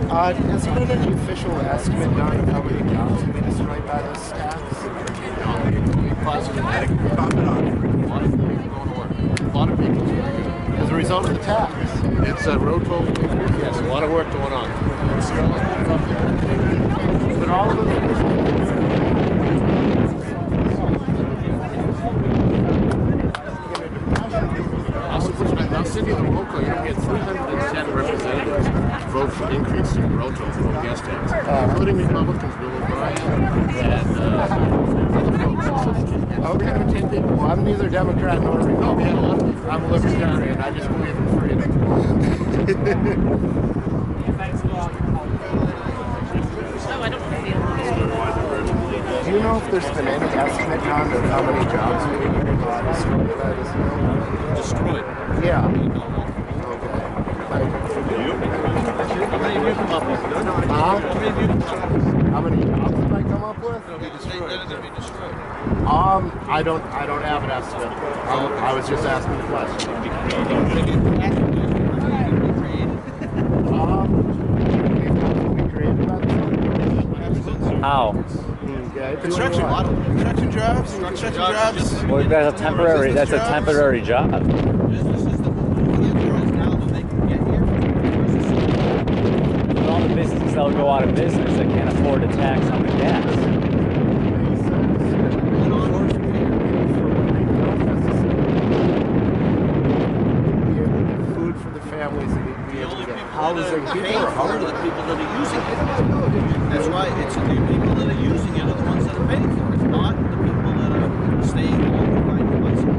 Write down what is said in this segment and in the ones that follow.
Has there been any official estimate done of how many jobs will be destroyed by this tax? A lot of vehicles as a result of the tax. It's a road toll. Yes, a lot of work going on. But all of them. Now, Cindy, the local, we had 310 representatives vote for increasing road toll for gas tax, including Republicans, Bill O'Brien, and other folks. Okay. Well, I'm neither Democrat nor Republican. We had a lot of people. I'm a libertarian. I just believe in freedom. Do you know if there's been any estimate on how many jobs will be destroyed by this bill? Destroyed? Yeah. Okay. How many have you come up with? How many jobs have I come up with? It'll be destroyed. I don't have an estimate. I was just asking the question. How? Okay. Construction jobs. Well, that's a temporary job. But all the businesses that will go out of business that can't afford to tax on the gas. Food for the families that need to be able to get housing. People are the people that are using it. That's why it's the people that are using it are the ones that are paying for it, not the people that are staying home and riding the bicycle.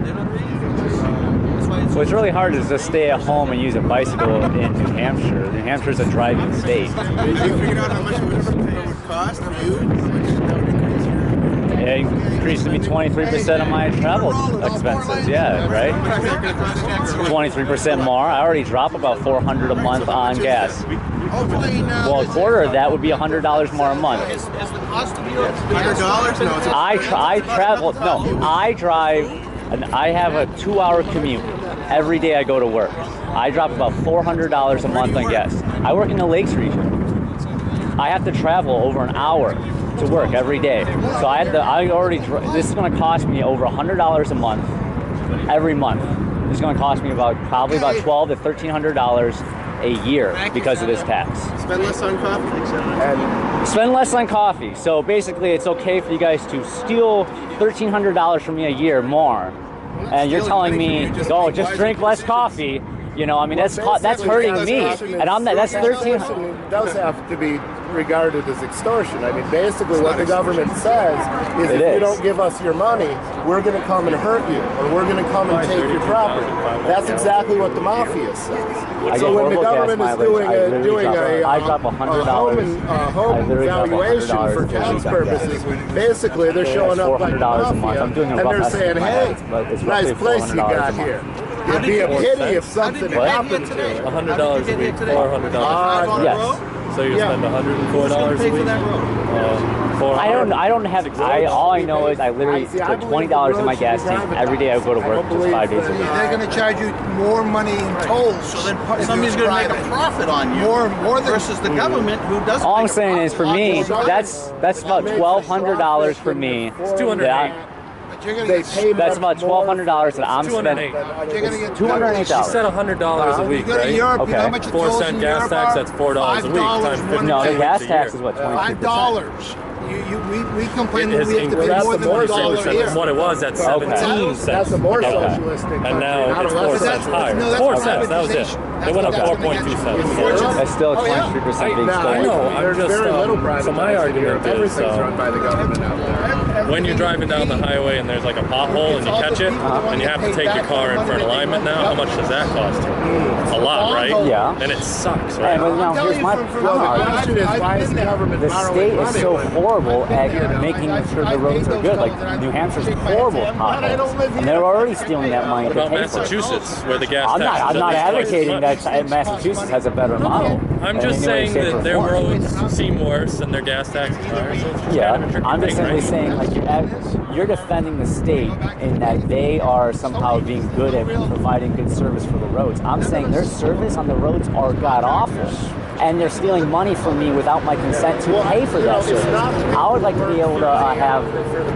They're not paying for it. That's why it's. Well, it's really hard to just stay at home and use a bicycle in New Hampshire. New Hampshire's a driving state. You figured out how much it would cost for you? It increased to be 23% of my travel expenses. Yeah, right? 23% more. I already drop about $400 a month on gas. Well, a quarter of that would be $100 more a month. Is the cost of yours $100? No, it's I travel. No, I drive. And I have a 2-hour commute every day I go to work. I drop about $400 a month on gas. I work in the Lakes region. I have to travel over an hour to work every day. So this is going to cost me over $100 a month every month. It's going to cost me probably about $1,200 to $1,300 a year because of this tax. spend less on coffee. And Spend less on coffee. So basically, it's okay for you guys to steal $1,300 from me a year more, and you're telling me, oh, just drink less coffee. You know, I mean, that's hurting me, and I'm not. That's 13. Does have to be regarded as extortion. I mean, basically, what the government says is, if you don't give us your money, we're going to come and hurt you, or we're going to come and take your property. That's exactly what the mafia says. So when the government is doing a home valuation for tax purposes, basically they're showing up like the mafia, and they're saying, "Hey, nice place you got here. It'd be a pity if something happened to it." $100 a week, $400. Yes. So you spend $104 a week. I don't have. All I know is I literally put $20 in my gas tank every day I go to work, just 5 days a week. They're going to charge you more money in tolls. So then somebody's going to make a profit on you. More than versus the government who doesn't. All I'm saying is, for me, that's about $1,200 for me. It's $208. That's about $1,200 that I'm spending. $208. She said $100 a week, right? Okay. 4-cent gas tax, that's $4 a week. Times 50 No, the gas a tax year. is what, $22. $5. We complain It that has we have to pay increased more than $1 a than year. what it was at 17 cents. That's a more socialistic country, And now not it's a 4 less cents higher. No, that's 4 cents, that was it. privatization. They went up That's 4.2 cents. That's still a 23% being I stolen. know, I'm There's just, very little so my privatizing argument here. is, Everything's run by the government out there. when you're driving down the highway and there's like a pothole and you catch it, and you have to take your car in for an alignment now, how much does that cost you? A lot, right? Yeah. And it sucks, Hey, right? but now here's my Well, the question is, why is the government The borrowing state is money? so horrible at making sure the roads are good. Like New Hampshire's horrible at potholes, and they're already stealing that money What to about pay for it. Massachusetts, where the gas I'm tax not is at least twice as advocating much? that Massachusetts has a better model. I'm in just any way, saying shape, or that their form. roads seem worse and their gas tax is higher. So it's Yeah, kind of a tricky I'm just thing, simply right? saying, like, you're defending the state in that they are somehow being good at providing good service for the roads. I'm saying their service on the roads are god awful. and they're stealing money from me without my consent to pay for that service. I would like to be able to have,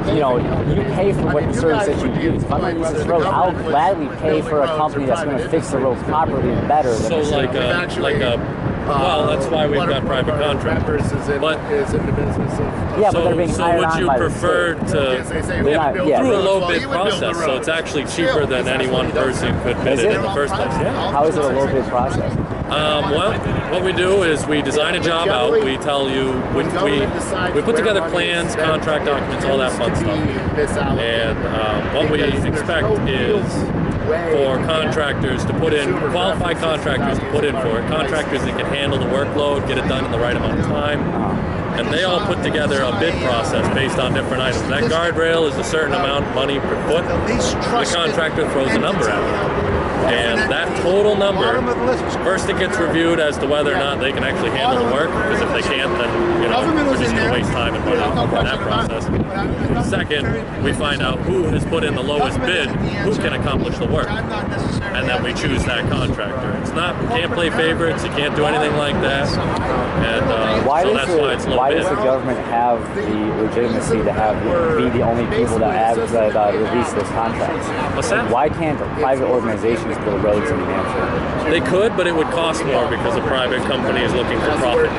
you pay for what service that you use. If I'm going to use this road, I'll gladly pay for a company that's going to fix the roads properly and better. So well, that's why we've got private contractors. But is in the business of but they're being hired on by the state. So would you prefer to through a low bid process? So it's actually cheaper than any one person could bid it in the first place. Yeah. How is it a low bid process? Well, what we do is we design a job out. We tell you we put together plans, contract documents, all that fun stuff. And what we expect is for contractors to put in, qualified contractors to put in for it, contractors that can handle the workload, get it done in the right amount of time, and they all put together a bid process based on different items. That guardrail is a certain amount of money per foot. The contractor throws a number at it. And that total number, first it gets reviewed as to whether or not they can actually handle the work, because if they can't, then we're just going to waste time and money in that process. Second, we find out who has put in the lowest bid, who can accomplish the work, and then we choose that contractor. It's not, you can't play favorites, you can't do anything like that, and that's why it's low bid. Why does the government have the legitimacy to be the only people that release those contracts? What's that? Why can't private organizations build roads in New Hampshire? They could, but it would cost more because a private company is looking for profit.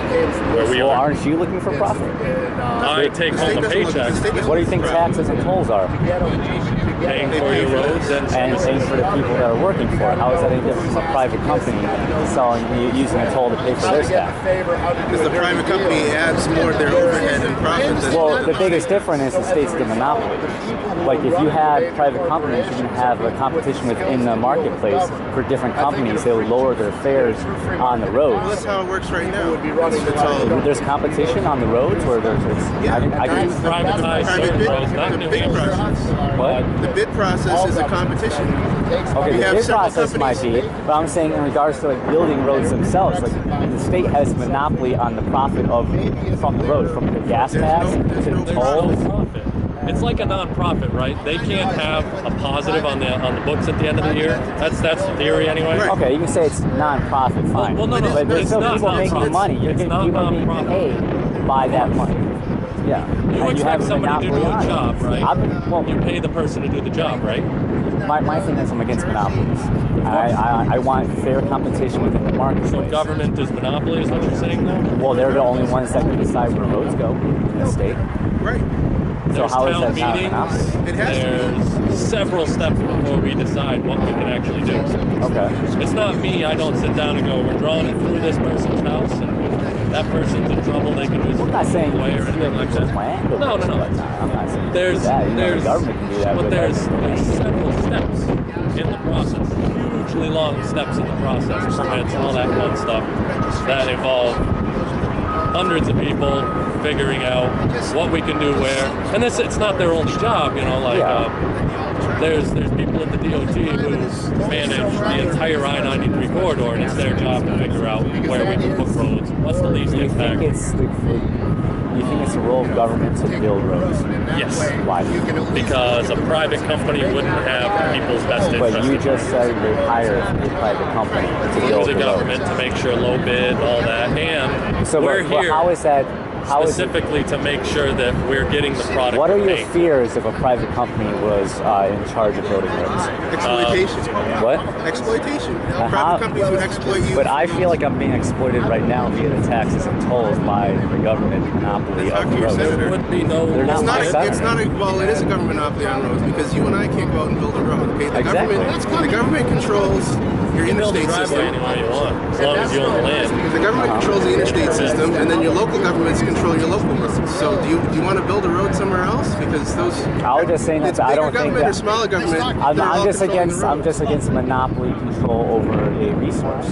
Where we are. Aren't you looking for profit? I take home a paycheck. What do you think taxes and tolls are? Paying for your roads and paying for the people that are working for it. How is that any different from a private company using a toll to pay for their staff? Because the private company adds more of their overhead and profits. Well, the biggest difference is the state's the monopoly. Like if you had private companies, you can have a competition within the marketplace for different companies. They would lower their fares on the roads. Well, that's how it works right now. There's competition on the roads, or there's Yeah, I can privatize certain roads, not New Hampshire. what? The bid process is a competition. Okay, the bid process might be, but I'm saying in regards to like building roads themselves, like the state has monopoly on the profit from the road, from the gas tax to the tolls. It's like a non-profit, right? They can't have a positive on the books at the end of the year. That's the theory anyway. Okay, you can say it's non-profit, fine. Well, no, but there's it's still not people non-profit. making money. You're It's getting people being non-profit. paid by that money. Yeah. You And expect have a somebody to do monopoly a on it. job, right? Well, You pay the person to do the job, right? my thing is I'm against monopolies. I want fair competition within the marketplace. So government is monopoly, is what you're saying now? Well, they're the only ones that can decide where roads go in the state. Right. So There's how is town that not a meetings. monopoly? It has to There's several steps before we decide what we can actually do. Okay. It's not me. I don't sit down and go, we're drawing it through this person's house, and that person's in trouble. They can just I'm not saying away or anything like that. land. No. I'm not saying There's do that. The government can do that. but with there's that. several steps in the process. Hugely long steps in the process, permits, all that fun stuff that involve hundreds of people figuring out what we can do where. And it's not their only job, there's people at the DOT who manage the entire I-93 corridor, and it's their job to figure out where we can put roads, what's the least impact. You think it's the role of government to build roads? Yes. Why? Because a private company wouldn't have people's best interest. But you just said they hire a private company to build the the government roads. to make sure low bid, all that, and So we're here how is that? How is it, specifically to make sure that we're getting the product. what are we're your paying for. fears if a private company was in charge of building roads? Exploitation. What? Exploitation. how- Private companies would exploit you. But I feel like I'm being exploited right now via the taxes and tolls by the government monopoly Talk of to the your roads. senator. There would be no. They're not It's not, my senator. it's not a, well, it is a government monopoly on roads because you and I can't go out and build a road. Okay? Exactly. The government controls your You build a interstate driveway system. anywhere you want, as long as you own the land. The government controls the interstate system, and then your local governments control your local roads. So do you want to build a road somewhere else? Because those. I was just saying that it's I bigger don't think government or that. smaller government. I'm they're all just controlling against. the I'm road. just against monopoly control over a resource.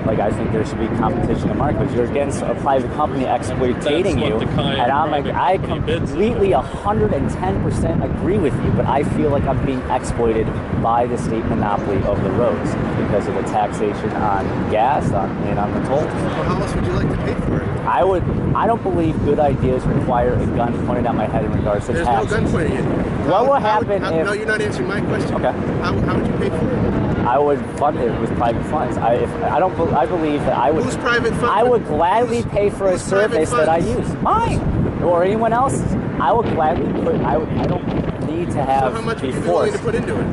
Like I think there should be competition in the market. You're against a private company exploiting That's you, what the kind and I'm like, private I company bids. completely 110% agree with you, but I feel like I'm being exploited by the state monopoly of the roads because of the taxation on gas and on the tolls. Well, how else would you like to pay for it? I don't believe good ideas require a gun pointed at my head in regards to There's taxes. no gun pointing at you. What will happen if? No, you're not answering my question. Okay. How would you pay for it? I would fund it with private funds. I believe that I would. Whose private fund? I would gladly pay for a whose private service that I funds? use, mine or anyone else's. I would gladly put. I don't need to have. So how much would you be forced. willing to put into it?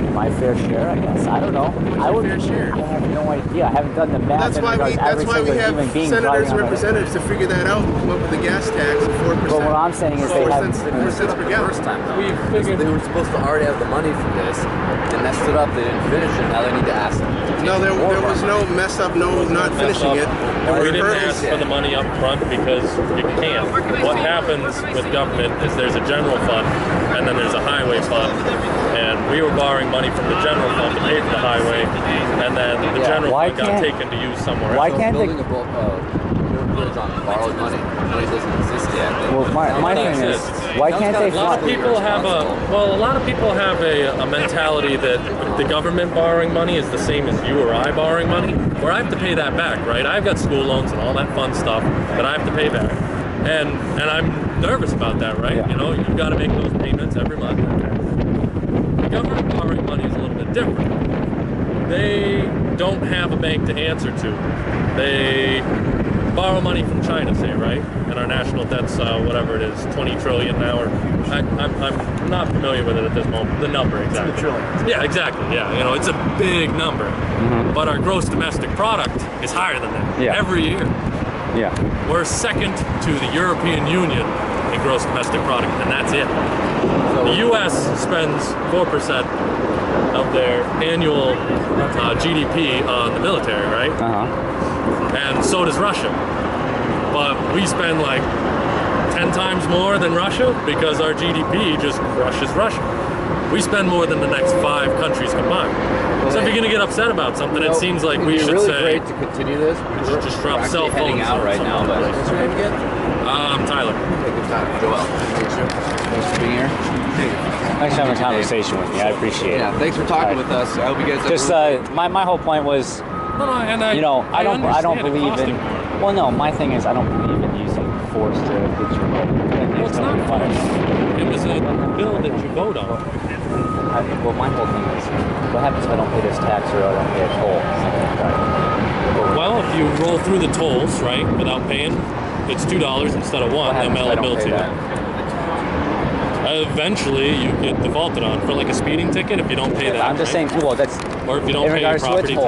My fair share, I guess. I don't know. I would. fair share? I have no idea. I haven't done the math. That's why we have senators and representatives to figure that out. Come up with a gas tax of 4%. But what I'm saying is they 4 have. cents, 4 cents per gallon. First time, they were supposed to already have the money for this. They messed it up. They didn't finish it. Now they need to ask them. No, there was no mess up, no not finishing it. There We were didn't hurdles. ask for the money up front because you can't. What happens with government is there's a general fund and then there's a highway fund. And we were borrowing money from the general fund to pay for the highway, and then the general fund got taken to use somewhere else. Why can't they? Building a bridge on borrowed money. Money doesn't exist yet. Well, my thing is, why can't they A lot of fund? people have a lot of people have a mentality that the government borrowing money is the same as you or I borrowing money, where I have to pay that back, right? I've got school loans and all that fun stuff that I have to pay back, and I'm nervous about that, right? Yeah. You know, you've got to make those payments every month. The government borrowing money is a little bit different. They don't have a bank to answer to. They borrow money from China, say, right? And our national debt's whatever it is, 20 trillion now. Or I'm not familiar with it at this moment. The number exactly. It's a trillion. Yeah, exactly. Yeah, you know, it's a big number. But our gross domestic product is higher than that every year. Yeah. We're second to the European Union in gross domestic product, and that's it. The U.S. spends 4% of their annual GDP on the military, right? And so does Russia. But we spend like 10 times more than Russia because our GDP just crushes Russia. We spend more than the next 5 countries combined. So if you're going to get upset about something, it seems like we should really say, great to continue this. should just drop cell We're actually phones heading out right now, but what's your name again? I'm Tyler. Take your time. Joel. Thanks for being here. Thanks for having a conversation with me. I appreciate it. Yeah, thanks for talking with us. I hope you guys have Just my whole point was, And you know, I don't understand it believe costing in. more. Well, no, my thing is I don't believe in using force to get your vote. Well, it's not fun. It was a bill that you vote on. Well, my whole thing is, what happens if I don't pay this tax or I don't pay a toll? Well, if you roll through the tolls, right, without paying, it's $2 instead of $1. They'll mail a bill to you. Eventually, you get defaulted on for like a speeding ticket if you don't pay that. I'm just saying, well, that's or if you don't in pay your regards to a property toll.